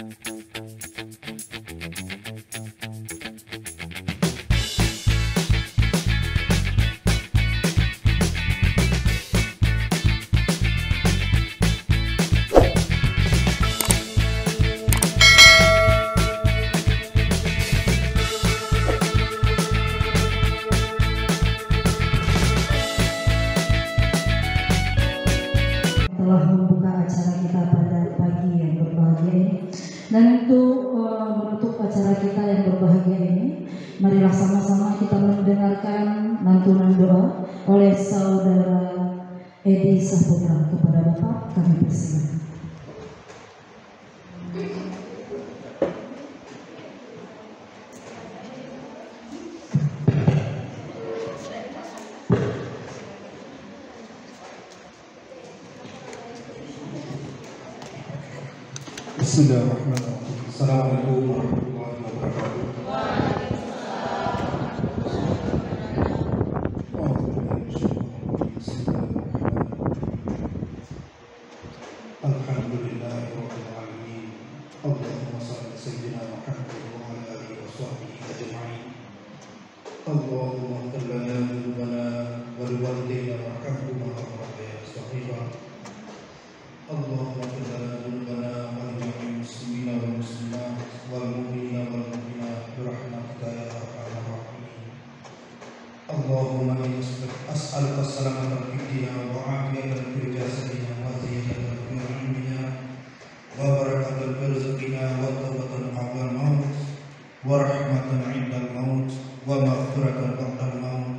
Telah membuka acara kita pada pagi yang berbahagia ini. Dan untuk menutup acara kita yang berbahagia ini, marilah sama-sama kita mendengarkan lantunan doa oleh Saudara Edi Saputra. Kepada Bapak kami persilakan. Bismillahirrahmanirrahim. Assalamualaikum warahmatullahi wabarakatuh. Alhamdulillahirabbil alamin. Allahumma shalli ala sayyidina Muhammad wa ala alihi wa sahbihi ajma'in. Allahumma ighfir lana dhunubana wa liwalidayna warhamhuma kama rabbayana shaghira. Allahumma ighfir lana dhunubana wa li muslimina wal muslimat wal mu'minina wal mu'minat bi rahmatika ya arhamar rahimin. Allahumma inni as'aluka as-salamata fid din wa 'afiyatan fil jasadina wa ziyadatan fil 'ilmina wa barakatan fil rizqina wa tawbatan qabla al-maut wa rahmatan 'inda al-maut wa maghfiratan ba'da al-maut.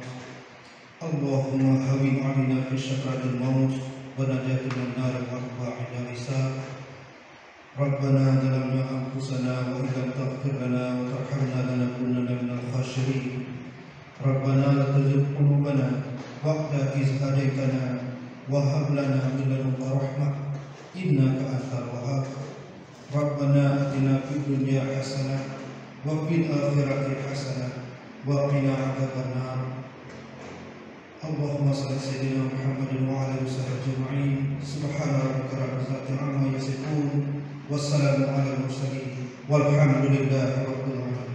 Allahumma hawwin 'alaina fi sakratil maut wa najatan min nar wa 'inda hisab. Rabbana zalamna anfusana wa illam taghfir lana wa tarhamna lanakunanna minal khasirin. Rabbana la tuzigh qulubana ba'da idh hadaytana wa hab lana min ladunka rahmah innaka antal wahhab. Rabbana atina fid dunya hasanah wa fil akhirati hasanah wa qina adzabannar. Allahumma shalli ala sayyidina Muhammadin wa ala alihi ajma'in. Subhana rabbika rabbil izzati amma yasifun. Wassalamu ala mursalin walhamdulillahi rabbil alamin.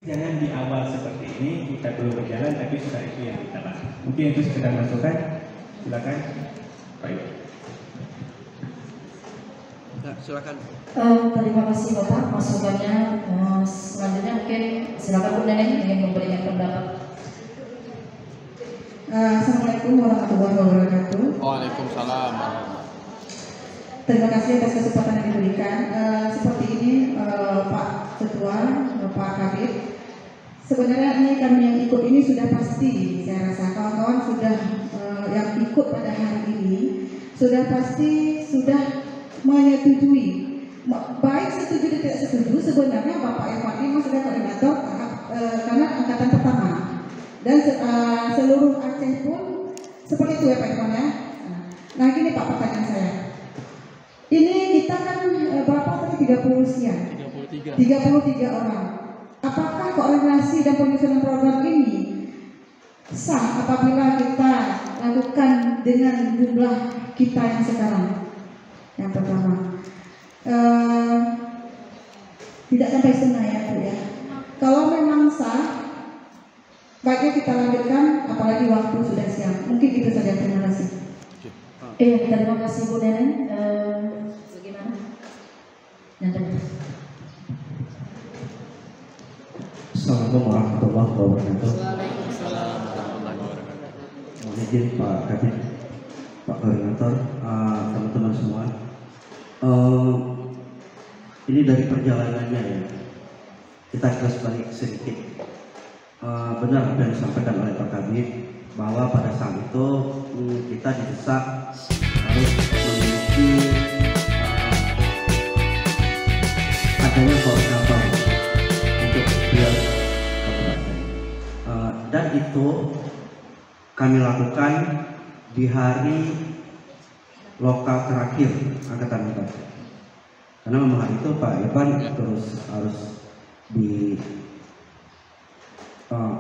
Jangan di awal seperti ini kita belum berjalan tapi sudah itu yang kita bahas. Mungkin itu sekedar masukan. Silakan. Baik. Nah, silakan. Terima kasih Bapak masukannya. Selanjutnya mungkin silakan Bu Neneng ingin memberikan pendapat. Assalamualaikum warahmatullahi wabarakatuh. Waalaikumsalam. Terima kasih atas kesempatan yang diberikan. Seperti ini Pak Ketua, Pak Kabid. Sebenarnya ini kami yang ikut ini sudah pasti, saya rasa kawan-kawan sudah yang ikut pada hari ini sudah pasti sudah menyetujui. Baik setuju dan tidak setuju, sebenarnya Bapak Irfan ini sudah koordinator karena angkatan pertama. Dan seluruh Aceh pun seperti itu ya Pak Irfan ya. Nah gini Pak pertanyaan saya. Ini kita kan berapa tadi 30 sekian? 33 orang. Apakah koordinasi dan penyusunan program ini sah apabila kita lakukan dengan jumlah kita yang sekarang? Yang pertama, tidak sampai setengah ya Bu ya. Kalau memang sah, baiknya kita lanjutkan, apalagi waktu sudah siang. Mungkin itu saja, terima kasih. Terima kasih Bu Neneng. Bagaimana? Yang Assalamualaikum warahmatullahi wabarakatuh. Waalaikumsalam warahmatullahi wabarakatuh. Mohon izin Pak Kabid, Pak Koordinator, teman-teman semua. Ini dari perjalanannya ya. Kita kelas balik sedikit. Benar apa yang disampaikan oleh Pak Kabid bahwa pada saat itu kita didesak harus memiliki adanya koordinator untuk biar dan itu kami lakukan di hari lokal terakhir angkatan 4 karena memang hari itu Pak Irfan terus harus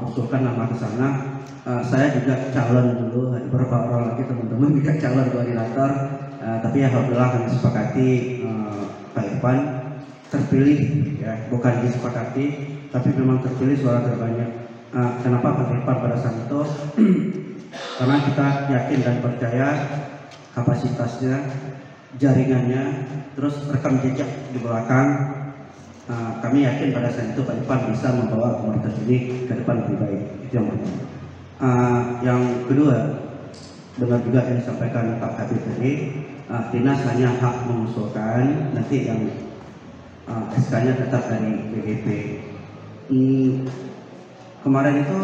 usulkan nama ke sana. Saya juga calon dulu, beberapa orang lagi teman-teman juga calon koordinator, tapi alhamdulillah kami sepakati Pak Irfan terpilih, ya bukan disepakati, tapi memang terpilih suara terbanyak. Kenapa Pak Irfan pada saat itu? Karena kita yakin dan percaya kapasitasnya, jaringannya, terus rekam jejak di belakang. Kami yakin pada saat itu Pak Irfan bisa membawa komunitas ini ke depan lebih baik. Itu yang pertama. Yang kedua, benar juga yang disampaikan Pak Kabid tadi, dinas hanya hak mengusulkan, nanti yang SK-nya tetap dari BGP. Kemarin itu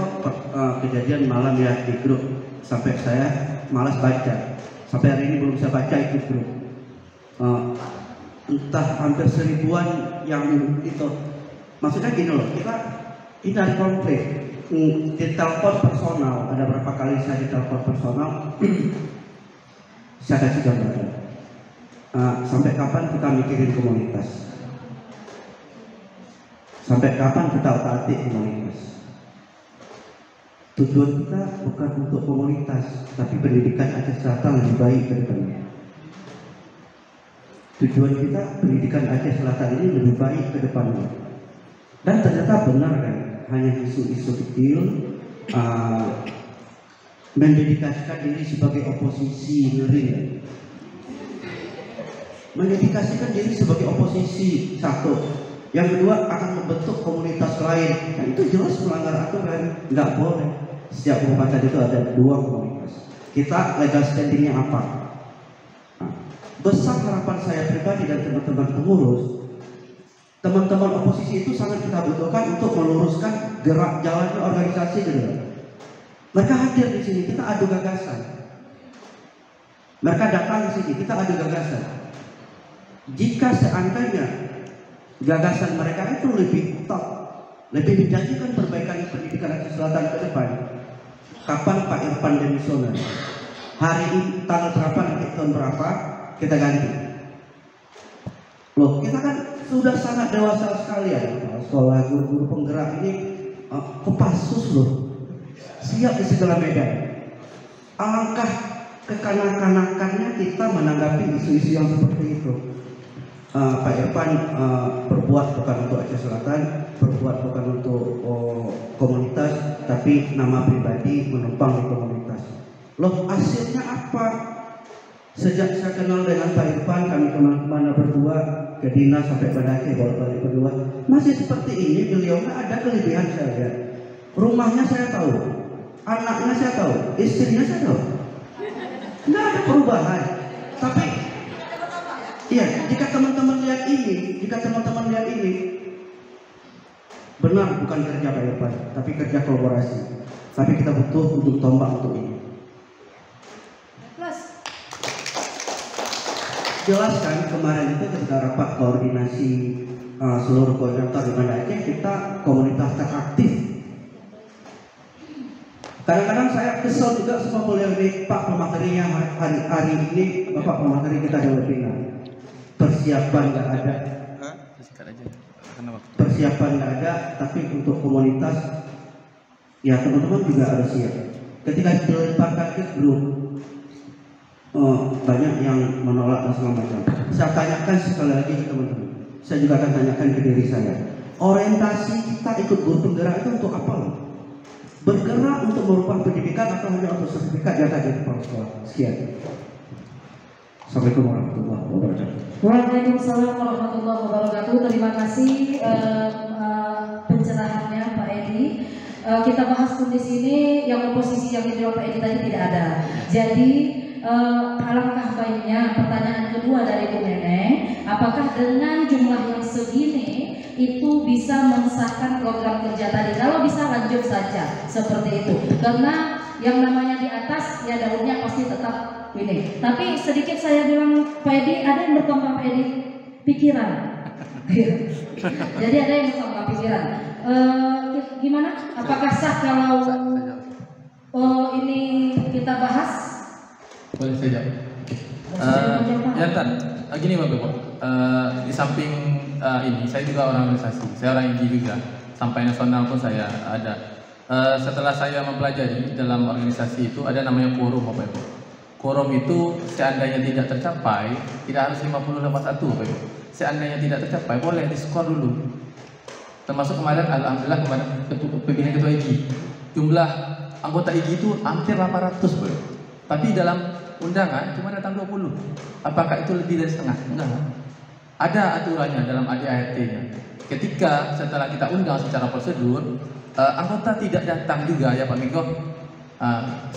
kejadian malam ya di grup, sampai saya malas baca, sampai hari ini belum bisa baca itu grup. Entah hampir 1000-an yang itu, maksudnya gini loh, kita ini ada konflik di telepon personal, ada berapa kali saya di telepon personal. Saya kasih gambaran, sampai kapan kita mikirin komunitas, sampai kapan kita otak-atik komunitas. Tujuan kita bukan untuk komunitas, tapi pendidikan Aceh Selatan lebih baik ke depannya. Tujuan kita pendidikan Aceh Selatan ini lebih baik ke depannya. Dan ternyata benar kan, hanya isu-isu kecil, mendedikasikan diri sebagai oposisi, ngeri. Mendedikasikan diri sebagai oposisi, satu. Yang kedua akan membentuk komunitas lain. Nah, itu jelas melanggar aturan, nggak boleh. Setiap kabupaten itu ada 2 komunitas. Kita legal standingnya apa? Nah, besar harapan saya pribadi dan teman-teman pengurus, teman-teman oposisi itu sangat kita butuhkan untuk meluruskan gerak jalannya organisasi gitu. Mereka hadir di sini, kita adu gagasan. Mereka datang di sini, kita adu gagasan. Jika seandainya gagasan mereka itu lebih top, lebih menjanjikan perbaikan pendidikan Aceh Selatan ke depan, kapan Pak Irfan demisioner? Hari ini tanggal berapa, nanti tahun berapa kita ganti? Loh, kita kan sudah sangat dewasa sekali ya, sekolah guru-guru penggerak ini Kopassus loh, siap di segala medan. Alangkah kekanak-kanakannya kita menanggapi isu-isu yang seperti itu. Pak Irfan berbuat bukan untuk Aceh Selatan, berbuat bukan untuk komunitas, tapi nama pribadi menumpang di komunitas. Loh, hasilnya apa? Sejak saya kenal dengan Pak Irfan, kami kemana-mana berdua, ke dinas sampai pada Aceh bolak-balik berdua, masih seperti ini. Beliau ada kelebihan saya lihat. Rumahnya saya tahu, anaknya saya tahu, istrinya saya tahu. Nggak ada perubahan. Tapi iya, jika teman-teman lihat ini, benar bukan kerja Pak Irfan, tapi kerja kolaborasi. Tapi kita butuh untuk tombak untuk ini. Jelas kan kemarin itu ketika rapat koordinasi seluruh koordinator di Banda Aceh, kita komunitas teraktif. Kadang-kadang saya kesel juga sama beliau ini, Pak Pematerinya hari ini, Bapak Pemateri kita ada webinar. Persiapan nggak ada, persiapan nggak ada, tapi untuk komunitas ya teman-teman juga harus siap. Ketika dilemparkan ke grup, banyak yang menolak dan segala macam. Saya tanyakan sekali lagi ke teman-teman, saya juga akan tanyakan ke diri saya, orientasi kita ikut guru penggerak itu untuk apa loh? Bergerak untuk merubah pendidikan atau hanya untuk sertifikat jatah jadi kepala sekolah? Sekian. Assalamualaikum warahmatullahi wabarakatuh. Waalaikumsalam warahmatullahi wabarakatuh. Terima kasih pencerahannya Pak Edi. Kita bahas pun di sini yang oposisi yang dijawab Pak Edi tadi tidak ada. Jadi alangkah baiknya pertanyaan kedua dari Bu Neneng, apakah dengan jumlah yang segini itu bisa mensahkan program kerja tadi? Kalau bisa lanjut saja seperti itu, karena yang namanya di atas ya daunnya pasti tetap ini. Tapi sedikit saya bilang Pak Edi, ada yang berkembang Pak Edi pikiran. Jadi ada yang berkembang pikiran. Gimana? Apakah sah kalau ini kita bahas? Boleh saja. Ya kan, gini Bapak. Di samping ini, saya juga orang organisasi, saya orang IGI juga. Sampai nasional pun saya ada. Setelah saya mempelajari dalam organisasi itu ada namanya quorum Bapak Ibu. Quorum itu seandainya tidak tercapai, tidak harus 50 lewat 1 Bapak Ibu. seandainya tidak tercapai boleh diskor dulu. Termasuk kemarin alhamdulillah kemarin pimpinan ketua IG, jumlah anggota IG itu hampir 800 bro. Tapi dalam undangan cuma datang 20. Apakah itu lebih dari setengah? Enggak. Ada aturannya dalam ADART-nya. Ketika setelah kita undang secara prosedur, anggota tidak datang juga ya Pak Miko,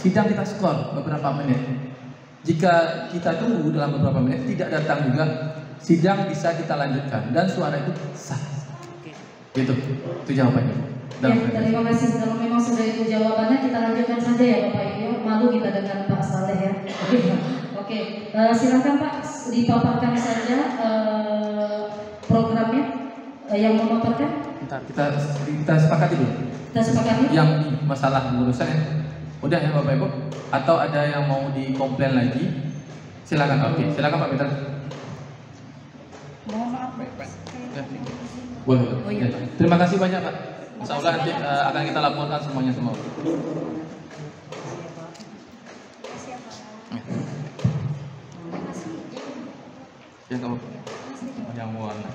sidang kita skor beberapa menit. Jika kita tunggu dalam beberapa menit tidak datang juga, sidang bisa kita lanjutkan dan suara itu sah. Itu jawabannya. Ya, terima kasih. Kalau memang sudah itu jawabannya, kita lanjutkan saja ya Bapak Ibu. Malu kita dengan Pak Saleh ya. Oke, silakan Pak dipaparkan saja programnya yang memaparkan. Bentar, kita sepakati dulu. Kita sepakati. Yang masalah urusan ya. Udah ya Bapak Ibu. Atau ada yang mau dikomplain lagi? Silakan. Oke, silakan Pak Peter. Mohon maaf. Ya. Boleh. Oh, iya. Ya. Terima kasih banyak Pak. Insya Allah nanti akan kita laporkan semuanya semua. Ya kamu yang warna.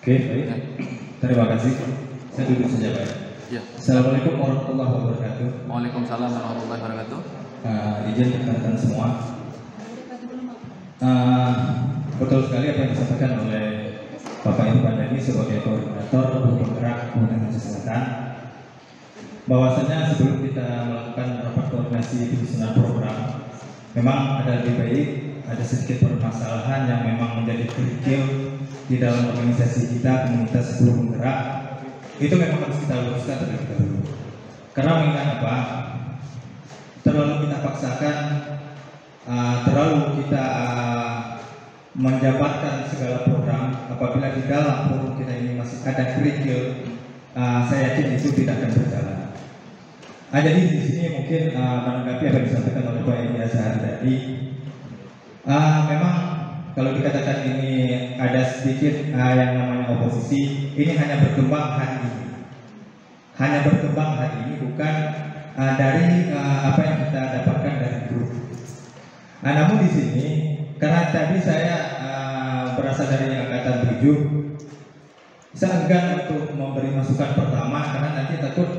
Oke, baik. Terima kasih. Saya duduk saja Pak. Ya. Assalamualaikum warahmatullahi wabarakatuh. Waalaikumsalam warahmatullahi wabarakatuh. Izin rekan-rekan semua. Betul sekali apa yang disampaikan oleh Bapak Ibu Pandani sebagai koordinator penggerak Kementerian Kesehatan. Bahwasanya sebelum kita melakukan rapat koordinasi penyusunan program, memang ada lebih baik ada sedikit permasalahan yang memang menjadi kerikil di dalam organisasi kita, komunitas buruh penggerak. Itu memang harus kita luruskan terlebih dahulu. Karena mengingat apa? Terlalu kita paksakan, terlalu kita menjabarkan segala program. Apabila di dalam forum kita ini masih ada kerikil, saya yakin itu tidak akan berjalan. Jadi di sini mungkin menanggapi apa yang disampaikan oleh Pak Edi Azhar tadi. Memang kalau dikatakan ini ada sedikit yang namanya oposisi, ini hanya berkembang hari ini. Hanya berkembang hari ini, bukan dari apa yang kita dapatkan dari grup. Namun di sini, karena tadi saya berasal dari angkatan 7, saya enggan untuk memberi masukan pertama karena nanti takut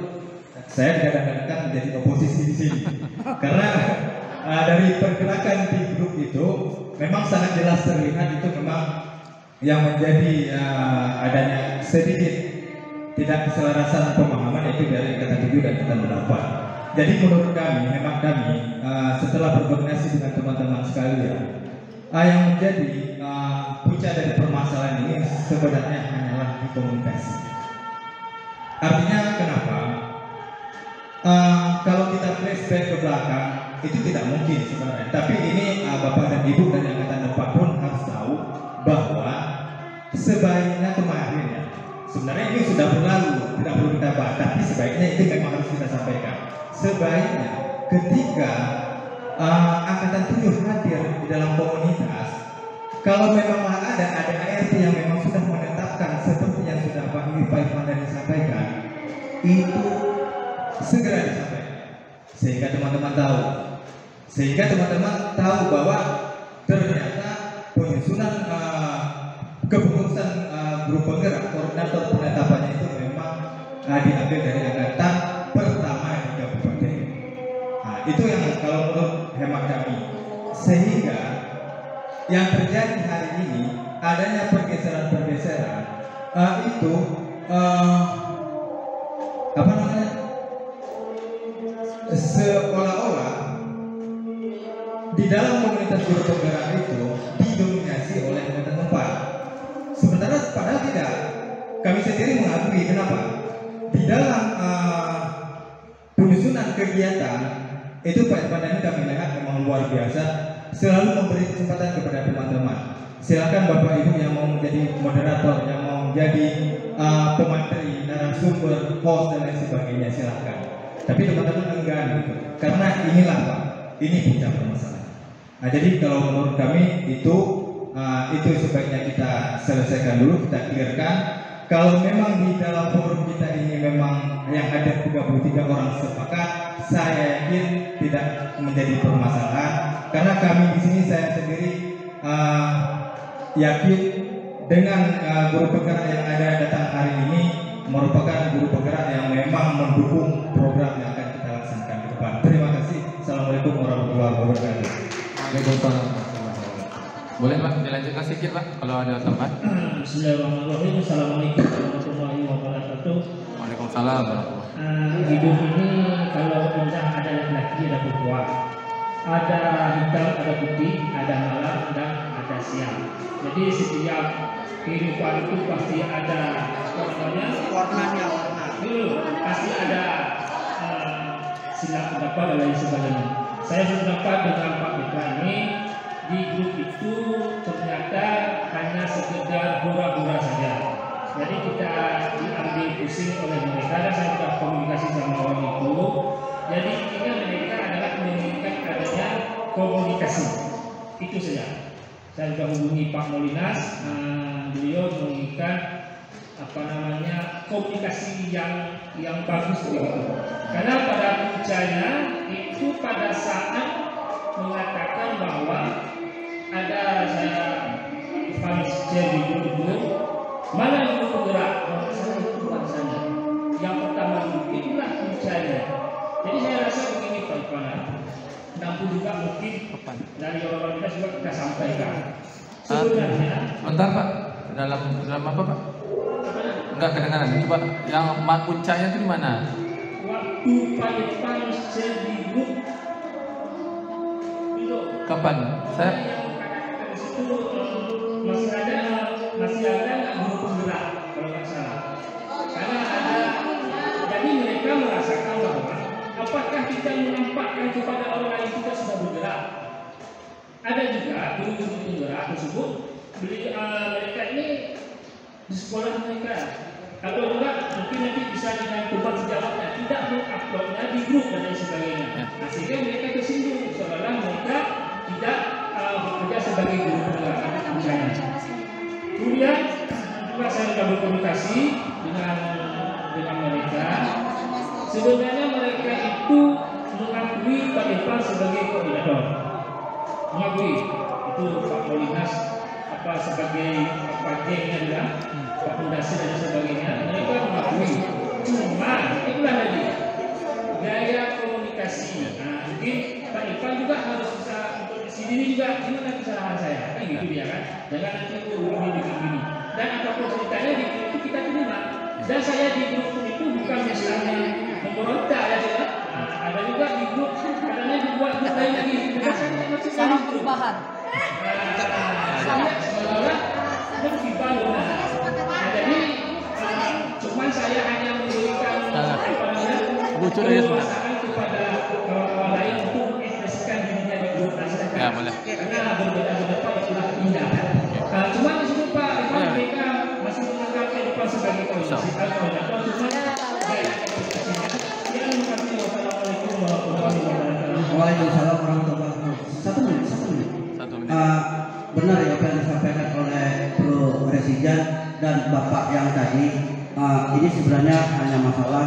saya kadang-kadang menjadi oposisi di sini. Karena dari pergerakan di grup itu memang sangat jelas terlihat itu memang yang menjadi adanya sedikit tidak keselarasan pemahaman itu dari angkatan 7 dan angkatan 8. Jadi menurut kami, memang kami setelah berkoordinasi dengan teman-teman sekalian, yang menjadi puncak dari permasalahan ini sebenarnya hanyalah di komunikasi. Artinya kenapa? Kalau kita flashback ke belakang itu tidak mungkin sebenarnya. Tapi ini Bapak dan Ibu dari angkatan 4 pun harus tahu bahwa sebaiknya kemarin ya, sebenarnya ini sudah berlalu, tidak perlu kita bahas. Tapi sebaiknya itu memang harus kita sampaikan. Sebaiknya ketika angkatan 7 hadir di dalam komunitas, kalau memang ada ADART yang memang sudah menetapkan seperti yang sudah Pak Irfan tadi sampaikan, itu segera disampaikan sehingga teman-teman tahu bahwa ternyata penyusunan kepengurusan grup penggerak koordinator penetapannya itu memang diambil dari angkatan pertama di kabupaten. Itu yang kalau menurut hemat kami, sehingga yang terjadi hari ini adanya pergeseran itu apa namanya, seolah-olah di dalam komunitas guru penggerak itu didominasi oleh angkatan 4. Sementara padahal tidak. Kami sendiri mengakui kenapa di dalam penyusunan kegiatan itu Pak Irfan kami lihat memang luar biasa, selalu memberi kesempatan kepada teman-teman. Silakan Bapak Ibu yang mau menjadi moderator, yang mau menjadi pemateri, narasumber, host dan lain sebagainya, silakan. Tapi teman-teman enggan gitu. Karena inilah Pak, ini puncak permasalahan. Jadi kalau menurut kami itu sebaiknya kita selesaikan dulu, kita clearkan. kalau memang di dalam forum kita ini memang yang ada 33 orang sepakat, saya yakin tidak menjadi permasalahan karena kami di sini saya sendiri yakin dengan guru penggerak yang ada datang hari ini merupakan guru penggerak yang memang mendukung program yang akan kita laksanakan ke depan. Terima kasih. Assalamualaikum warahmatullahi wabarakatuh. Waalaikumsalam. Boleh Pak dilanjutkan sedikit Pak kalau ada tambahan. Bismillahirrahmanirrahim. Assalamualaikum warahmatullahi wabarakatuh. Waalaikumsalam warahmatullahi. Hidup ini kalau indah ada laki-laki ada perempuan, ada hitam ada putih, ada malam dan ada siang. Jadi setiap kehidupan itu pasti ada warnanya pasti ada silang pendapat dan lain sebagainya. Saya sependapat dengan Pak Petra ini. Di grup itu ternyata hanya sekedar hura-hura saja. Jadi kita diambil pusing oleh mereka dan saya sudah komunikasi sama orang itu. Jadi intinya mereka adalah menginginkan adanya komunikasi. Itu saja. Saya sudah hubungi Pak Molinas, beliau menginginkan komunikasi yang bagus begitu. Karena pada puncaknya itu pada saat mengatakan bahwa ada saya Faris di dulu mana dulu penggerak bahasanya yang pertama itulah puncaknya. Jadi saya rasa begini Pak Ipana, namun juga mungkin dari orang-orang kita juga kita sampaikan sebenarnya. Bentar Pak, dalam apa Pak? Enggak kedengaran. Coba yang puncaknya itu di mana? Waktu Pak Faris di grup kapan? Saya masih ada nggak guru penggerak kalau nggak salah. Karena ada, jadi mereka merasakan bahwa apakah kita menampakkan kepada orang lain kita sudah bergerak. Ada juga guru-guru penggerak tersebut mereka ini di sekolah mereka atau juga mungkin nanti bisa dengan tempat sejawatnya tidak menguploadnya di grup dan lain sebagainya. Nah, sehingga mereka tersinggung seolah mereka tidak bekerja sebagai guru penggerak misalnya. Kemudian juga saya sudah berkomunikasi dengan mereka. Sebenarnya mereka itu mengakui Pak Irfan sebagai koordinator, mengakui itu Pak Molinas sebagai gengnya juga, Pak Pondasi dan sebagainya. Mereka mengakui. Cuma itulah tadi gaya komunikasi. Nah, mungkin Pak Irfan juga harus bisa ini juga gimana kesalahan saya kan gitu dia kan, jangan nanti begini dan apapun ceritanya di grup itu kita terima. Dan saya di grup itu bukan misalnya memberontak ya tidak, ada juga di grup katanya dibuat grup lain lagi Salam perubahan. Saya seolah berkibalu. Jadi cuman saya hanya memberikan kekuasaan kepada kawan-kawan lain untuk mengekspresikan dirinya di grup. Ya, boleh. Karena berbeda-beda itulah indah. Cuma di situ Pak, mereka masih menganggap kehidupan sebagai komunikasi. Waalaikumsalam warahmatullahi wabarakatuh. Satu menit. Benar ya apa yang disampaikan oleh Bro Resijan dan Bapak yang tadi. Ini sebenarnya hanya masalah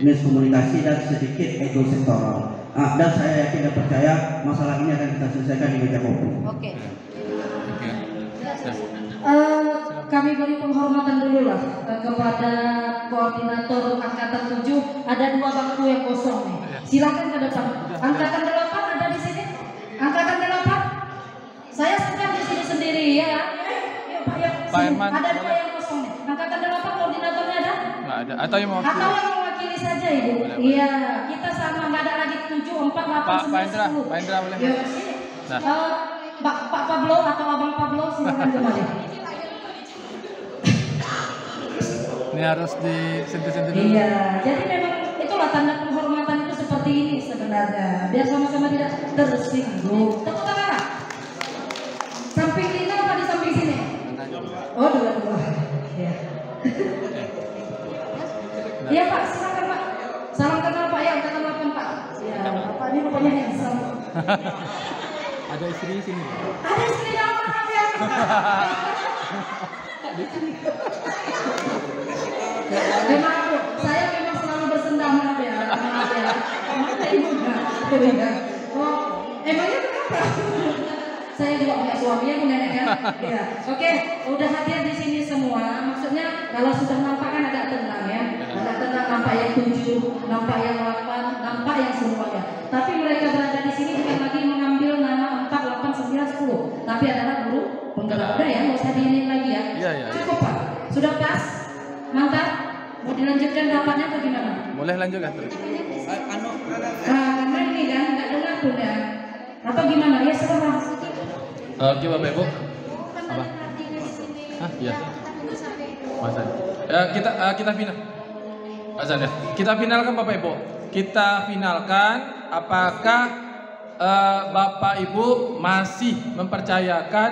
miskomunikasi dan sedikit ego sektoral. Dan saya yakin dan percaya masalah ini akan kita selesaikan di meja kopi. Oke. Kami beri penghormatan dulu lah kepada koordinator angkatan 7. Ada 2 bangku yang kosong nih. Silakan ke depan. Angkatan 8 ada di sini. Angkatan 8. Saya sedang di sini sendiri ya. Yuk Pak ya. Ada 2 yang kosong nih. Angkatan 8 koordinatornya ada? Nggak ada. Atau yang mewakili saja Ibu. Iya, kita sama nggak ada lagi 7, 4, 8, 9, 10. Pak Indra boleh. Ya, sini. Pak Pablo atau Abang Pablo silakan kembali. Ini harus disentuh-sentuh dulu. Iya, jadi memang itulah tanda penghormatan itu seperti ini sebenarnya. Biar sama-sama tidak tersinggung. Tepuk tangan lah. Samping ini apa di samping sini? Oh, dua-dua. Iya. Iya Pak, silakan Pak. Salam kenal Pak ya, angkatan 8 Pak. Ya, Bapak ini rupanya handsome. Ada istri sini. Ada istri apa ya? Memang saya memang selalu bersendam ya. Oh, emangnya kenapa? Saya juga punya suami yang nenek kan. Ya. Oke, udah hadir di sini semua. Maksudnya kalau sudah nampak kan agak tenang ya. Agak tenang, nampak yang 7, nampak yang 8, nampak yang semuanya. Tapi mereka berada di sini bukan lagi mengambil nama 4, 8, 9, 10. Tapi adalah guru penggerak. Udah ya, nggak usah diinin lagi ya. Iya. Cukup Pak. Sudah pas? Mantap? Mau dilanjutkan rapatnya atau gimana? Boleh lanjutkan terus. Karena ini kan nggak dengar pun ya. Atau gimana? Ya serah. Oke Bapak Ibu. Apa? Hah? Iya. Masa? Ya, kita final. Azan ya. Kita finalkan Bapak Ibu. Kita finalkan apakah Bapak Ibu masih mempercayakan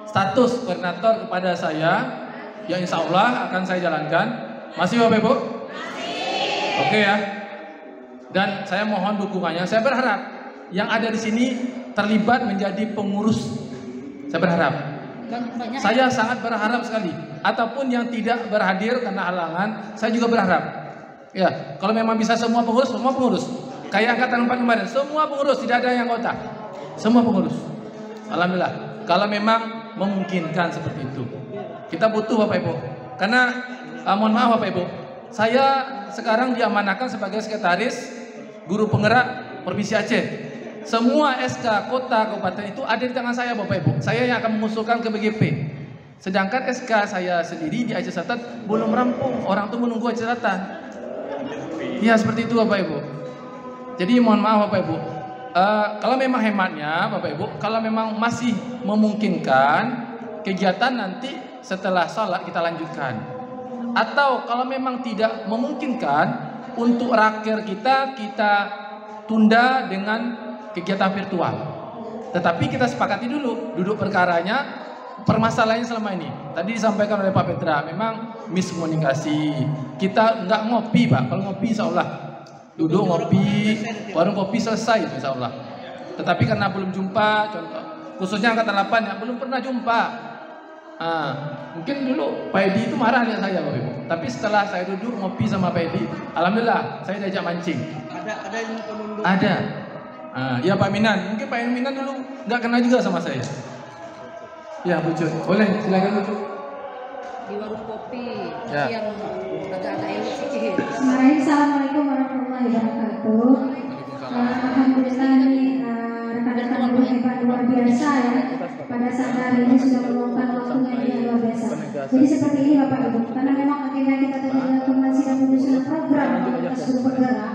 status koordinator kepada saya yang insya Allah akan saya jalankan. Masih Bapak Ibu? Masih. Oke ya. Dan saya mohon dukungannya. Saya berharap yang ada di sini terlibat menjadi pengurus. Saya berharap. Saya sangat berharap sekali. Ataupun yang tidak berhadir karena halangan, saya juga berharap. Ya, kalau memang bisa semua pengurus. Kayak angkatan 4 kemarin, semua pengurus, tidak ada yang anggota. Semua pengurus. Alhamdulillah. Kalau memang memungkinkan seperti itu. Kita butuh Bapak Ibu. Karena mohon maaf Bapak Ibu, saya sekarang diamanahkan sebagai sekretaris guru penggerak Provinsi Aceh. Semua SK kota kabupaten itu ada di tangan saya Bapak Ibu. Saya yang akan mengusulkan ke BGP. Sedangkan SK saya sendiri di Aceh Selatan belum rampung. Orang tuh menunggu Aceh Selatan. Ya seperti itu Bapak Ibu. Jadi mohon maaf Bapak Ibu. Kalau memang hematnya Bapak Ibu, kalau memang masih memungkinkan kegiatan nanti setelah sholat kita lanjutkan. Atau kalau memang tidak memungkinkan untuk raker kita tunda dengan kegiatan virtual. Tetapi kita sepakati dulu duduk perkaranya, permasalahannya selama ini. Tadi disampaikan oleh Pak Petra, memang miskomunikasi. Kita nggak ngopi Pak, kalau ngopi insya Allah duduk ngopi, warung kopi selesai insya Allah. Tetapi karena belum jumpa, contoh khususnya angkatan 8 yang belum pernah jumpa. Mungkin dulu Pak Edi itu marah lihat saya Bapak Ibu. Tapi setelah saya duduk ngopi sama Pak Edi, alhamdulillah saya diajak mancing. Ada yang penunduk. Ada. Ya Pak Minan, mungkin Pak Minan dulu nggak kenal juga sama saya. Ya Bucut, boleh silakan Bucut. Di warung kopi Ya. yang agak-agak elit sedikit. Assalamualaikum warahmatullahi wabarakatuh. Alhamdulillah nih rekan-rekan guru hebat luar biasa ya. Pada saat hari ini sudah meluangkan waktunya yang luar biasa. Jadi seperti ini Bapak Ibu, karena memang agenda kita tadi adalah komunikasi dan penyusunan program komunitas guru penggerak.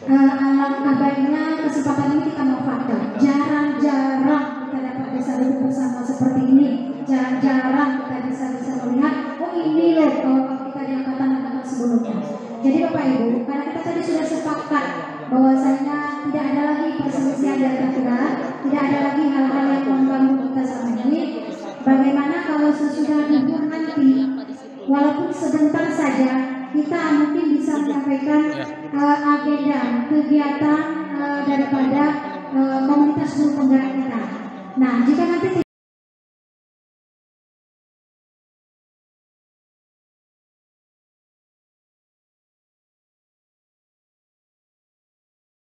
Alangkah baiknya kesempatan ini kita manfaatkan. Jarang-jarang kita dapat bisa duduk bersama seperti ini. Jarang-jarang kita bisa melihat, oh ini loh kalau kita di angkatan-angkatan sebelumnya. Jadi Bapak Ibu, karena kita tadi sudah sepakat bahwasanya tidak ada lagi perselisihan di antara kita, tidak ada lagi hal-hal yang mengganggu kita selama ini. Bagaimana kalau sesudah libur nanti, walaupun sebentar saja, kita mungkin bisa menyampaikan agenda kegiatan daripada komunitas guru penggerak kita. Nah, jika nanti